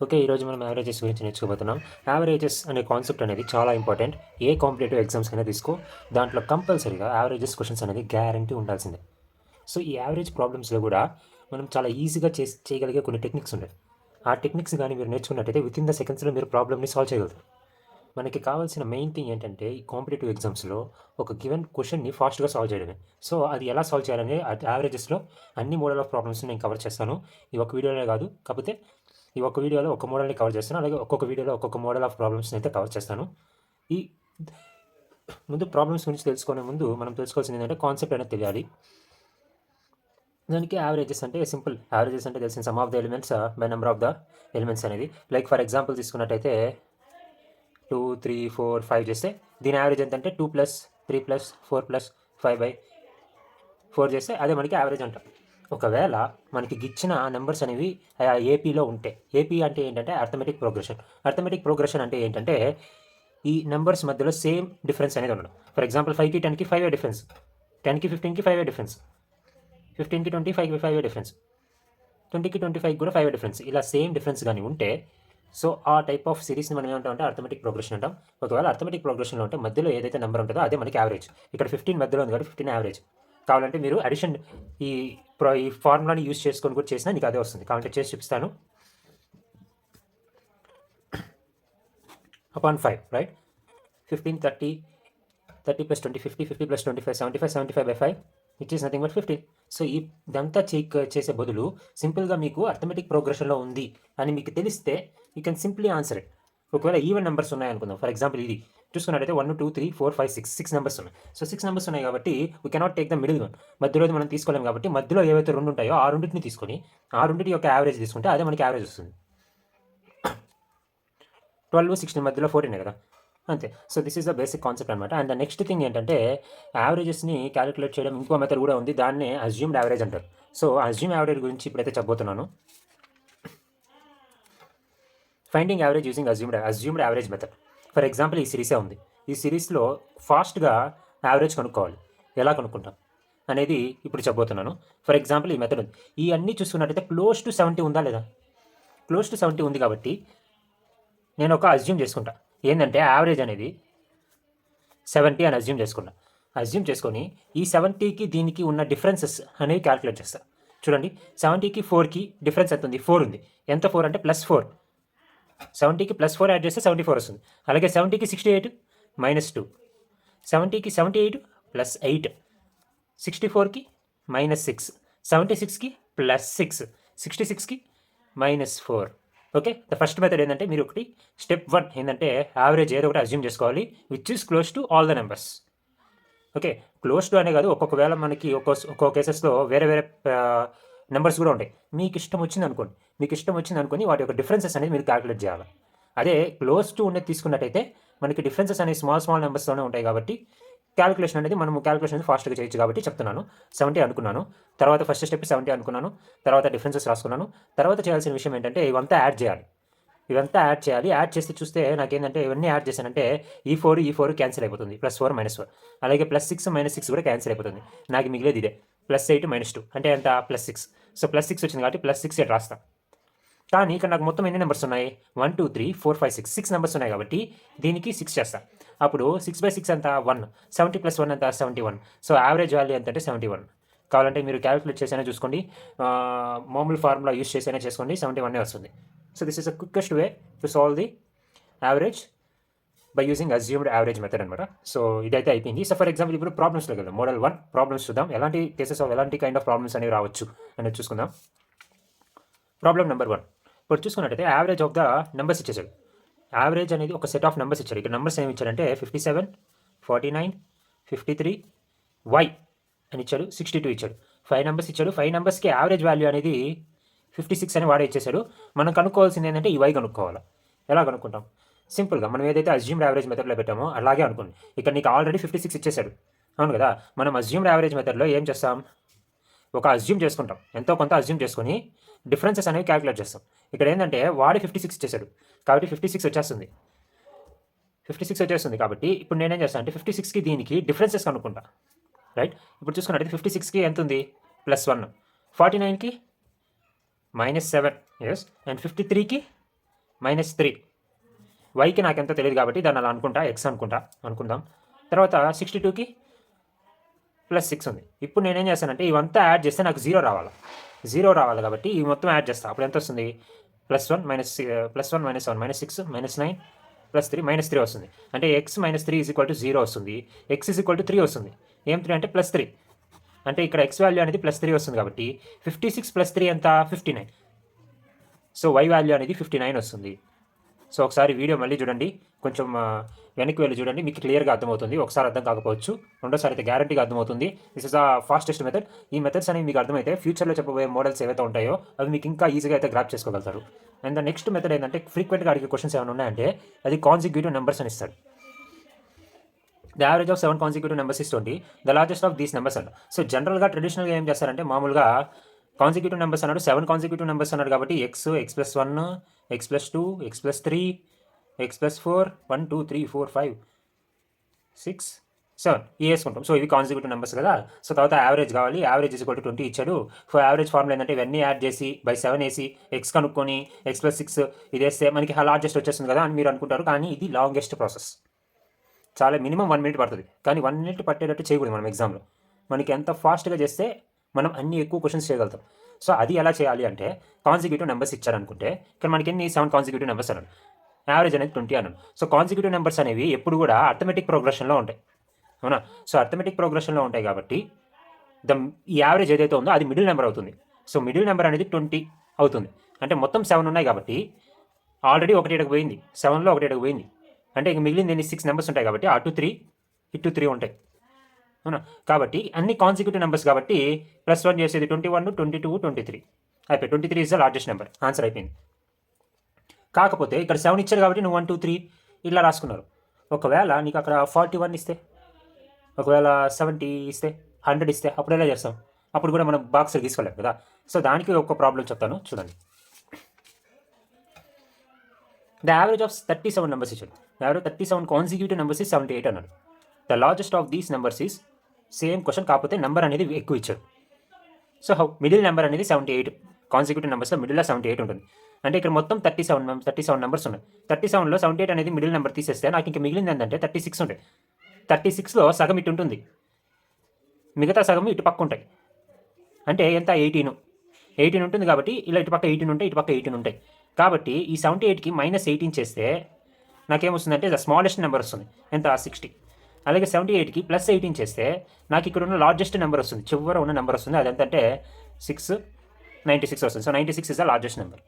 Okay. ఈరోజు మనం averages గురించి నేర్చుకోబోతున్నాం. యావరేజెస్ అనే కాన్సెప్ట్ అనేది చాలా ఇంపార్టెంట్. ఏ కాంపిటేటివ్ ఎగ్జామ్స్ అయినా తీసుకో, దాంట్లో కంపల్సరీగా యావరేజెస్ క్వెషన్స్ అనేది గ్యారంటీ ఉండాల్సిందే. సో, ఈ యావరేజ్ ప్రాబ్లమ్స్‌లో గూడా మనం చాలా ఈజీగా చేయగలిగే కొన్ని టెక్నిక్స్ ఉంటాయి. ఆ టెక్నిక్స్ గాని మీరు నేర్చుకున్నట్టయితే వితిన్ ద సెకండ్స్‌లో మీరు ప్రాబ్లమ్‌ని సాల్వ్ చేయగలుగుతారు. మనకి కావాల్సిన మెయిన్ థింగ్ ఏంటంటే, ఈ కాంపిటేటివ్ ఎగ్జామ్స్‌లో ఒక గివెన్ క్వెషన్‌ని ఫాస్ట్‌గా సాల్వ్ చేయడమే. సో, అది ఎలా సాల్వ్ చేయాలని యావరేజెస్‌లో అన్ని మోడల్ ఆఫ్ ప్రాబ్లమ్స్‌ని నేను కవర్ చేస్తాను. ఈ ఒక వీడియోలోనే కాదు. కాకపోతే ఈ ఒక్క వీడియోలో ఒక మోడల్‌ని కవర్ చేస్తాను. అలాగే ఒక్కొక్క వీడియోలో ఒక్కొక్క మోడల్ ఆఫ్ ప్రాబ్లమ్స్‌ని అయితే కవర్ చేస్తాను. ఈ ముందు ప్రాబ్లమ్స్ గురించి తెలుసుకునే ముందు మనం తెలుసుకోవాల్సింది ఏంటంటే కాన్సెప్ట్ అనేది తెలియాలి. దానికి యావరేజెస్ అంటే సింపుల్. యావరేజెస్ అంటే తెలిసిన some of the elements by number of the elements అనేది. లైక్ ఫర్ ఎగ్జాంపుల్ తీసుకున్నట్టయితే 2, 3, 4, 5 చేస్తే దీని యావరేజ్ ఎంతంటే 2 + 3 + 4 + 5/4 చేస్తే అదే మనకి యావరేజ్ అంటాం. ఒకవేళ మనకి గిచ్చిన నెంబర్స్ అనేవి ఏపీలో ఉంటే, ఏపీ అంటే ఏంటంటే అర్థమెటిక్ ప్రోగ్రెషన్. అర్థమెటిక్ ప్రోగ్రెషన్ అంటే ఏంటంటే ఈ నెంబర్స్ మధ్యలో సేమ్ డిఫరెన్స్ అనేది ఉండడం. ఫర్ ఎగ్జాంపుల్ 5కి 10కి 5 డిఫరెన్స్, 10కి 15కి 5 డిఫరెన్స్, 15కి 20 5 డిఫరెన్స్, 20కి 25 కూడా 5 డిఫరెన్స్. ఇలా సేమ్ డిఫరెన్స్ కానీ ఉంటే సో ఆ టైప్ ఆఫ్ సిరీస్ని మనం ఏమంటామంటే అర్థమెటిక్ ప్రోగ్రెషన్ అంటాం. ఒకవేళ అర్థమెటిక్ ప్రోగ్రెషన్లో ఉంటే మధ్యలో ఏదైతే నెంబర్ ఉంటుందో అదే మనకి యావరేజ్. ఇక్కడ 15 మధ్యలో ఉంది కాబట్టి 15 యావరేజ్. కావాలంటే మీరు అడిషన్ ఈ ఈ ఫార్ములాని యూజ్ చేసుకొని కూడా చేసినా నీకు అదే వస్తుంది. కావాలంటే చేసి చూపిస్తాను. upon 5, right? 15, 30, 30 plus 20, 50, 50 plus 25, 75, 75/5, which is nothing but 15. So ఇదంతా చేసే బదులు సింపుల్గా మీకు అర్థమెటిక్ ప్రోగ్రెషన్లో ఉంది అని మీకు తెలిస్తే you can simply answer it. ఒకవేళ ఈవెన్ నెంబర్స్ ఉన్నాయనుకుందాం. ఫర్ ఎగ్జాంపుల్ ఇది చూసుకున్నట్టయితే 1, 2, 3, 4, 5, 6 నెంబర్స్ ఉన్నాయి. సో 6 నెంబర్స్ ఉన్నాయి కాబట్టి we cannot take the middle one. మధ్యలో మనం తీసుకోలేం కాబట్టి మధ్యలో ఏవైతే రెండు ఉంటాయో ఆ రెండింటిని తీసుకొని ఆ రెండింటి యొక్క యావరేజ్ తీసుకుంటే అదే మనకి యావరేజ్ వస్తుంది. 12, 16 మధ్యలో 14 కదా, అంతే. So this is the basic concept అనమాట. అండ్ ద నెక్స్ట్ థింగ్ ఏంటంటే యావరేజెస్ని క్యాలిక్యులేట్ చేయడం ఇంకో మెథడ్ కూడా ఉంది. దాన్నే అజ్యూమ్డ్ యావరేజ్ అంటారు. సో అజ్యూమ్ యావరేజ్ గురించి ఇప్పుడైతే చెప్పబోతున్నాను. Finding average using assumed average method. For example ఈ సిరీసే ఉంది. ఈ సిరీస్లో ఫాస్ట్గా యావరేజ్ కనుక్కోవాలి. ఎలా కనుక్కుంటాం అనేది ఇప్పుడు చెప్పబోతున్నాను. ఫర్ ఎగ్జాంపుల్ ఈ మెథడ్ ఉంది. ఈ అన్నీ చూసుకున్నట్టయితే క్లోజ్ టు 70 ఉందా లేదా? క్లోజ్ టు 70 ఉంది కాబట్టి నేను ఒక అజ్యూమ్ చేసుకుంటా. ఏంటంటే యావరేజ్ అనేది 70 అని అజ్యూమ్ చేసుకున్నా. అజ్యూమ్ చేసుకొని ఈ 70కి దీనికి ఉన్న డిఫరెన్సెస్ అనేవి క్యాలిక్యులేట్ చేస్తా. చూడండి, 70కి 4కి డిఫరెన్స్ ఎంత ఉంది? 4 ఉంది. ఎంత 4 అంటే +4. 70కి +4 యాడ్ చేస్తే 74 వస్తుంది. అలాగే 70కి 68 -2, 70కి 78 +8, 64కి -6, 76కి +6, 66కి -4. ఓకే. ద ఫస్ట్ మెథడ్ ఏంటంటే మీరు ఒకటి స్టెప్ 1 ఏంటంటే యావరేజ్ ఏదో ఒకటి అజ్యూమ్ చేసుకోవాలి which is close to all the numbers. Okay. Close to అనే కాదు, ఒక్కొక్కవేళ మనకి ఒక్కో కేసెస్లో వేరే వేరే నెంబర్స్ కూడా ఉంటాయి. మీకు ఇష్టం వచ్చింది అనుకోని వాటి యొక్క డిఫరెన్సెస్ అనేది మీరు క్యాలిక్యులేట్ చేయాలి. అదే క్లోజ్ టు ఉండేది తీసుకున్నట్టయితే మనకి డిఫరెన్సెస్ అనేవి స్మాల్ నెంబర్స్లోనే ఉంటాయి కాబట్టి క్యాలిక్యులేషన్ అనేది ఫాస్ట్గా చేయొచ్చు కాబట్టి చెప్తున్నాను. 70 అనుకున్నాను. తర్వాత ఫస్ట్ స్టెప్ 70 అనుకున్నాను. తర్వాత డిఫరెన్సెస్ రాసుకున్నాను. తర్వాత చేయాల్సిన విషయం ఏంటంటే ఇవంతా యాడ్ చేయాలి. యాడ్ చేస్తే చూస్తే నాకేంటంటే ఇవన్నీ యాడ్ చేశానంటే ఈ 4 క్యాన్సిల్ అయిపోతుంది. +4 -4. అలాగే +6 -6 కూడా క్యాన్సిల్ అయిపోతుంది. నాకు మిగిలేది ఇదే +8 -2 అంటే ఎంత +6. సో +6 వచ్చింది కాబట్టి +6 రాస్తాం. కానీ ఇక్కడ నాకు మొత్తం ఎన్ని నెంబర్స్ ఉన్నాయి? 1, 2, 3, 4, 5, 6 నెంబర్స్ ఉన్నాయి కాబట్టి దీనికి 6 చేస్తా. అప్పుడు 6/6 ఎంత? 1. 70 + 1 ఎంత? 71. సో యావరేజ్ వాల్యూ ఎంత అంటే 71. కావాలంటే మీరు క్యాలిక్యులేట్ చేసైనా చూసుకోండి, మామూలు ఫార్ములా యూస్ చేసైనా చేసుకోండి, 71 వస్తుంది. So this is the quickest way to solve the average by using assumed average method అనమాట. సో ఇదైతే అయిపోయింది. సో ఫర్ ఎగ్జాంపుల్ ఇప్పుడు ప్రాబ్లమ్స్లోకి వెళ్దాం. మోడల్ 1 ప్రాబ్లమ్స్ చూద్దాం. ఎలాంటి కేసెస్ ఆఫ్ ఎలాంటి కైండ్ ఆఫ్ ప్రాబ్లమ్స్ అనేవి రావచ్చు అనేది చూసుకుందాం. ప్రాబ్లం నెంబర్ 1 ఇప్పుడు చూసుకున్నట్టయితే యావరేజ్ ఆఫ్ ద నెంబర్స్ ఇచ్చేసాడు. యావరేజ్ అనేది ఒక సెట్ ఆఫ్ నెంబర్స్ ఇచ్చాడు. ఇక్కడ నెంబర్స్ ఏమి ఇచ్చాడంటే 57, 49, 53, y అని ఇచ్చాడు. 62 ఇచ్చాడు. 5 నెంబర్స్ ఇచ్చాడు. 5 నెంబర్స్కి యావరేజ్ వాల్యూ అనేది 56 అని వాడే ఇచ్చేసాడు. మనం కనుక్కోవాల్సింది ఏంటంటే ఈ y కనుక్కోవాలి. ఎలా కనుక్కుంటాం? సింపుల్గా మనం ఏదైతే అజ్యూమ్డ్ యావరేజ్ మెథడ్లో పెట్టామో అలాగే అనుకోండి. ఇక్కడ నీకు ఆల్రెడీ 56 ఇచ్చేసాడు, అవును కదా. మనం అజ్యూమ్డ్ యావరేజ్ మెథడ్లో ఏం చేస్తాం? ఒక అజ్యూమ్ చేసుకుంటాం, ఎంతో కొంత అజ్యూమ్ చేసుకొని డిఫరెన్సెస్ అనేవి క్యాలిక్యులేట్ చేస్తాం. ఇక్కడ ఏంటంటే వాడి 56 చేశాడు కాబట్టి 56 వచ్చేస్తుంది. 56 వచ్చేస్తుంది కాబట్టి ఇప్పుడు నేనేం చేస్తాను అంటే 56కి దీనికి డిఫరెన్సెస్ కనుక్కుంటా, రైట్. ఇప్పుడు చూసుకున్నట్టయితే 56కి ఎంత ఉంది? +1. 49కి -7, ఎస్. అండ్ 53కి -3. వైకి నాకు ఎంత తెలియదు కాబట్టి దాన్ని అలా అనుకుంటా, ఎక్స్ అనుకుందాం. తర్వాత 62కి +6 ఉంది. ఇప్పుడు నేనేం చేస్తానంటే ఇవంతా యాడ్ చేస్తే నాకు 0 రావాలి కాబట్టి ఇవి మొత్తం యాడ్ చేస్తాను. అప్పుడు ఎంత వస్తుంది? +1 -1 -7 -6 -9 +3 -3 వస్తుంది. అంటే x -3 = 0 వస్తుంది. x = 3 వస్తుంది. ఏం 3 అంటే +3. అంటే ఇక్కడ x వాల్యూ అనేది +3 వస్తుంది కాబట్టి 56 + 3 ఎంత? 59. సో y వాల్యూ అనేది 59 వస్తుంది. సో ఒకసారి వీడియో మళ్ళీ చూడండి, కొంచెం వెనక్కి వెళ్ళి చూడండి, మీకు క్లియర్గా అర్థమవుతుంది. ఒకసారి అర్థం కాకపోవచ్చు, రెండోసారి అయితే గ్యారంటీగా అర్థమవుతుంది. This is the fastest method. ఈ మెథడ్స్ అనేవి మీకు అర్థమైతే ఫ్యూచర్లో చెప్పబోయే మోడల్స్ ఏవైతే ఉంటాయో అవి మీకు ఇంకా ఈజీగా అయితే గ్రాప్ చేసుకోగలుగుతారు. అండ్ ద నెక్స్ట్ మెథడ్ ఏంటంటే ఫ్రీక్వెంట్గా అడిగే క్వశ్చన్స్ ఏమైనా ఉన్నాయంటే అది కాన్సిక్యూటివ్ నెంబర్స్ అని ఇస్తాడు. The average of 7 consecutive numbers is 20. The largest of these numbers అంట. సో జనరల్గా ట్రెడిషనల్గా ఏం చేస్తారంటే మామూలుగా కాన్సిక్యూటివ్ నెంబర్స్ అన్నాడు, 7 కాన్సిక్యూటివ్ నెంబర్స్ అన్నాడు కాబట్టి x +1 x +2 x +3 x +4 1 2 3 4 5 6 7 ఈ వేసుకుంటాం. సో ఇవి కాన్సిక్యూటివ్ నెంబర్స్ కదా. సో తర్వాత యావరేజ్ కావాలి, యావరేజ్ = 20 ఇచ్చాడు. సో యావరేజ్ ఫార్ములా ఏంటంటే ఇవన్నీ యాడ్ చేసి /7 వేసి x కనుక్కొని x +6 ఇది వేస్తే మనకి లార్జెస్ట్ వచ్చేస్తుంది కదా అని మీరు అనుకుంటారు. కానీ ఇది లాంగెస్ట్ ప్రాసెస్. చాలా మినిమం 1 మినిట్ పడుతుంది. కానీ 1 మినిట్ పట్టేటట్టు చేయకూడదు మనం ఎగ్జామ్లో. మనకి ఎంత ఫాస్ట్గా చేస్తే మనం అన్ని ఎక్కువ క్వశ్చన్స్ చేయగలుగుతాం. సో అది ఎలా చేయాలి అంటే కాన్సిక్యూటివ్ నెంబర్స్ ఇచ్చారనుకుంటే ఇక్కడ మనకి ఎన్ని 7 కాన్సిక్యూటివ్ నెంబర్స్ అన్నాడు, యావరేజ్ అనేది 20 అన్నాడు. సో కాన్సిక్యూటివ్ నెంబర్స్ అనేవి ఎప్పుడు కూడా అర్థమెటిక్ ప్రోగ్రెషన్లో ఉంటాయి, అవునా? సో అర్థమెటిక్ ప్రోగ్రెషన్లో ఉంటాయి కాబట్టి ఈ యావరేజ్ ఏదైతే ఉందో అది మిడిల్ నెంబర్ అవుతుంది. సో మిడిల్ నెంబర్ అనేది 20 అవుతుంది. అంటే మొత్తం 7 ఉన్నాయి కాబట్టి ఆల్రెడీ 1 ఇటుకు పోయింది, 7లో 1 ఇటుకు పోయింది. అంటే ఇంక మిగిలింది ఎన్ని 6 నెంబర్స్ ఉంటాయి కాబట్టి అటు 3 ఇటు 3 ఉంటాయి, అవునా? కాబట్టి అన్ని కాన్సిక్యూటివ్ నెంబర్స్ కాబట్టి +1 చేసేది 21 22 23 అయిపోయి 23 is the largest number. Answer అయిపోయింది. కాకపోతే ఇక్కడ 7 ఇచ్చారు కాబట్టి నువ్వు 1 2 3 ఇలా రాసుకున్నారు. ఒకవేళ నీకు అక్కడ 41 ఇస్తే, ఒకవేళ 70 ఇస్తే, 100 ఇస్తే అప్పుడు ఎలా చేస్తాం? అప్పుడు కూడా మనం బాక్స్ తీసుకోలేము కదా. సో దానికి ఒక ప్రాబ్లం చెప్తాను చూడండి. ద యావరేజ్ ఆఫ్ 37 నెంబర్స్ ఇచ్చాడు. యావరేజ్ 37 కాన్సిక్యూటివ్ నెంబర్స్ ఇస్ 78 అన్నాడు. The largest of these numbers is same question, కాకపోతే నెంబర్ అనేది ఎక్కువ ఇచ్చాడు. సో హౌ మిడిల్ నెంబర్ అనేది 78. కాన్సిక్యూటివ్ నెంబర్స్లో మిడిల్లో 78 ఉంటుంది. అంటే ఇక్కడ మొత్తం 37 నెంబర్స్ ఉన్నాయి. 37లో 78 అనేది మిడిల్ నెంబర్ తీసేస్తే నాకు ఇంకా మిగిలింది ఏంటంటే 36 ఉంటాయి. 36లో సగం ఇటు ఉంటుంది, మిగతా సగం ఇటు పక్క ఉంటాయి. అంటే ఎంత? 18 ఉంటుంది కాబట్టి ఇలా ఇటు పక్క 18 ఉంటాయి, ఇటు పక్క 18 ఉంటాయి. కాబట్టి ఈ 78కి -18 చేస్తే నాకేమొస్తుందంటే ద స్మాలెస్ట్ నెంబర్ వస్తుంది. ఎంత? 60. అలాగే 78కి +18 చేస్తే నాకు ఇక్కడ ఉన్న లార్జెస్ట్ నెంబర్ వస్తుంది, చివర ఉన్న నెంబర్ వస్తుంది. అది ఎంతంటే 96 వస్తుంది. So 96 is the largest number.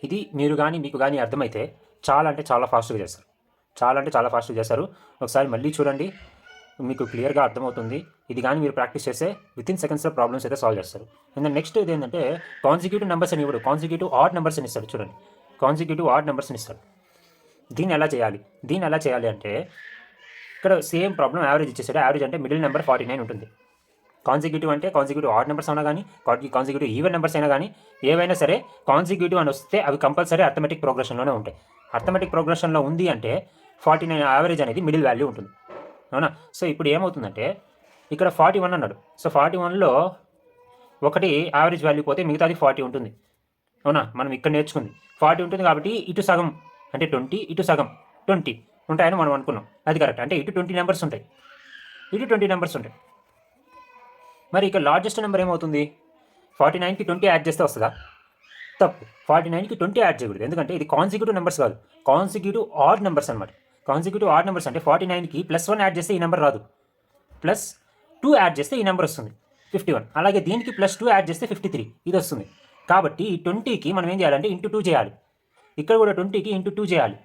ఇది మీరు కానీ మీకు కానీ అర్థమైతే చాలా అంటే చాలా ఫాస్ట్గా చేస్తారు. ఒకసారి మళ్ళీ చూడండి, మీకు క్లియర్గా అర్థమవుతుంది. ఇది కానీ మీరు ప్రాక్టీస్ చేస్తే వితిన్ సెకండ్స్లో ప్రాబ్లమ్స్ అయితే సాల్వ్ చేస్తారు. అండ్ నెక్స్ట్ ఇది ఏంటంటే కాన్సిక్యూటివ్ నెంబర్స్ అని ఇవ్వడు, కాన్సిక్యూటివ్ ఆడ్ నెంబర్స్ అని ఇస్తాడు. చూడండి, కాన్సిక్యూటివ్ ఆడ్ నెంబర్స్ అని ఇస్తాడు. దీన్ని ఎలా చేయాలి అంటే ఇక్కడ సేమ్ ప్రాబ్లం యావరేజ్ ఇచ్చేసాడు. యావరేజ్ అంటే మిడిల్ నెంబర్ 49 ఉంటుంది. కాన్సిక్యూటివ్ అంటే కాన్సిక్యూటివ్ ఆడ్ నెంబర్స్ అయినా కానీ కాన్సిక్యూటివ్ ఈవెన్ నెంబర్స్ అయినా కానీ ఏవైనా సరే కాన్సిక్యూటివ్ అని వస్తే అవి కంపల్సరీ అర్థమెటిక్ ప్రోగ్రెషన్లోనే ఉంటాయి. అర్థమెటిక్ ప్రోగ్రెషన్లో ఉంది అంటే 49 యావరేజ్ అనేది మిడిల్ వాల్యూ ఉంటుంది, అవునా? సో ఇప్పుడు ఏమవుతుందంటే ఇక్కడ 41 అన్నాడు. సో 41లో ఒకటి యావరేజ్ వాల్యూ పోతే మిగతాది 40 ఉంటుంది, అవునా? మనం ఇక్కడ నేర్చుకుంది 40 ఉంటుంది కాబట్టి ఇటు సగం అంటే 20, ఇటు సగం 20 ఉంటాయని మనం అనుకున్నాం. అది కరెక్ట్. అంటే ఇటు 20 నెంబర్స్ ఉంటాయి, ఇటు 20 నెంబర్స్ ఉంటాయి. మరి ఇక లార్జెస్ట్ నెంబర్ ఏమవుతుంది? 49కి 20 యాడ్ చేస్తే వస్తుందా? తప్పు. 49కి 20 యాడ్ చేయకూడదు, ఎందుకంటే ఇది కాన్సిక్యూటివ్ నెంబర్స్ కాదు, కాన్సిక్యూటివ్ ఆడ్ నెంబర్స్ అనమాట. కాన్సిక్యూటివ్ ఆడ్ నెంబర్స్ అంటే 49కి +1 యాడ్ చేస్తే ఈ నెంబర్ రాదు, +2 యాడ్ చేస్తే ఈ నెంబర్ వస్తుంది 51. అలాగే దీనికి +2 యాడ్ చేస్తే 53 ఇది వస్తుంది. కాబట్టి ఈ 20కి మనం ఏం చేయాలంటే × 2 చేయాలి. ఇక్కడ కూడా 20కి × 2 చేయాలి.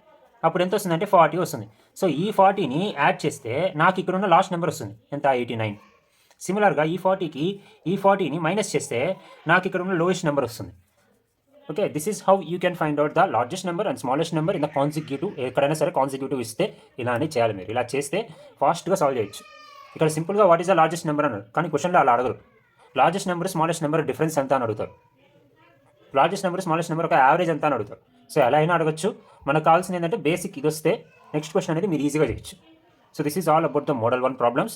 అప్పుడు ఎంత వస్తుందంటే 40 వస్తుంది. సో ఈ 40ని యాడ్ చేస్తే నాకు ఇక్కడ ఉన్న లాస్ట్ నెంబర్ వస్తుంది, ఎంత? 89. సిమిలర్గా ఈ 40ని మైనస్ చేస్తే నాకు ఇక్కడ ఉన్న లోయెస్ట్ నెంబర్ వస్తుంది. Okay, this is how you can find out the largest number and smallest number in the consecutive. ఎక్కడైనా సరే కాన్సిక్యూటివ్ ఇస్తే ఇలానే చేయాలి మీరు. ఇలా చేస్తే ఫాస్ట్గా సాల్వ్ చేయొచ్చు. ఇక్కడ సింపుల్గా what is the largest number అన్నారు, కానీ క్వశ్చన్లో అలా అడగరు. Largest number smallest number difference ఎంత అని అడుగుతారు. లార్జెస్ట్ నెంబర్ స్మాలెస్ట్ నెంబర్ ఒక యావరేజ్ ఎంత అని అడుగుతారు. సో ఎలా అయినా అడగచ్చు. మనకు కావాల్సింది ఏంటంటే బేసిక్ ఇది వస్తే నెక్స్ట్ క్వశ్చన్ అనేది మీరు ఈజీగా చేయొచ్చు. So this is all about the model 1 problems.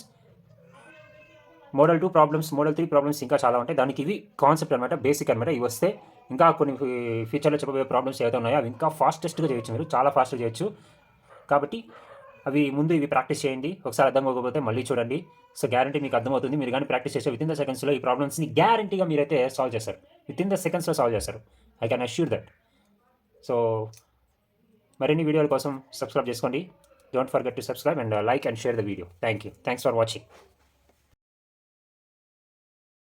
Model 2 problems, model 3 problems ఇంకా చాలా ఉంటాయి. దానికి ఇవి కాన్సెప్ట్ అనమాట, బేసిక్ అనమాట. ఇవి వస్తే ఇంకా కొన్ని ఫ్యూచర్లో చెప్పబోయే ప్రాబ్లమ్స్ ఏవైతే ఉన్నాయో అవి ఇంకా ఫాస్టెస్ట్గా చేయొచ్చు, మీరు చాలా ఫాస్ట్గా చేయొచ్చు. కాబట్టి అవి ముందు ఇవి ప్రాక్టీస్ చేయండి. ఒకసారి అర్థం కాకపోతే మళ్ళీ చూడండి. సో గ్యారంటీ మీకు అర్థమవుతుంది. మీరు కానీ ప్రాక్టీస్ చేస్తే వితిన్ ద సెకండ్స్లో ఈ ప్రాబ్లమ్స్ని గ్యారంటీగా మీరైతే సాల్వ్ చేస్తారు. వితిన్ ద సెకండ్స్లో సాల్వ్ చేస్తారు. I can assure that. So మరిన్ని వీడియోల కోసం సబ్స్క్రైబ్ చేసుకోండి. Don't forget to subscribe and like and share the video. Thank you. Thanks for watching.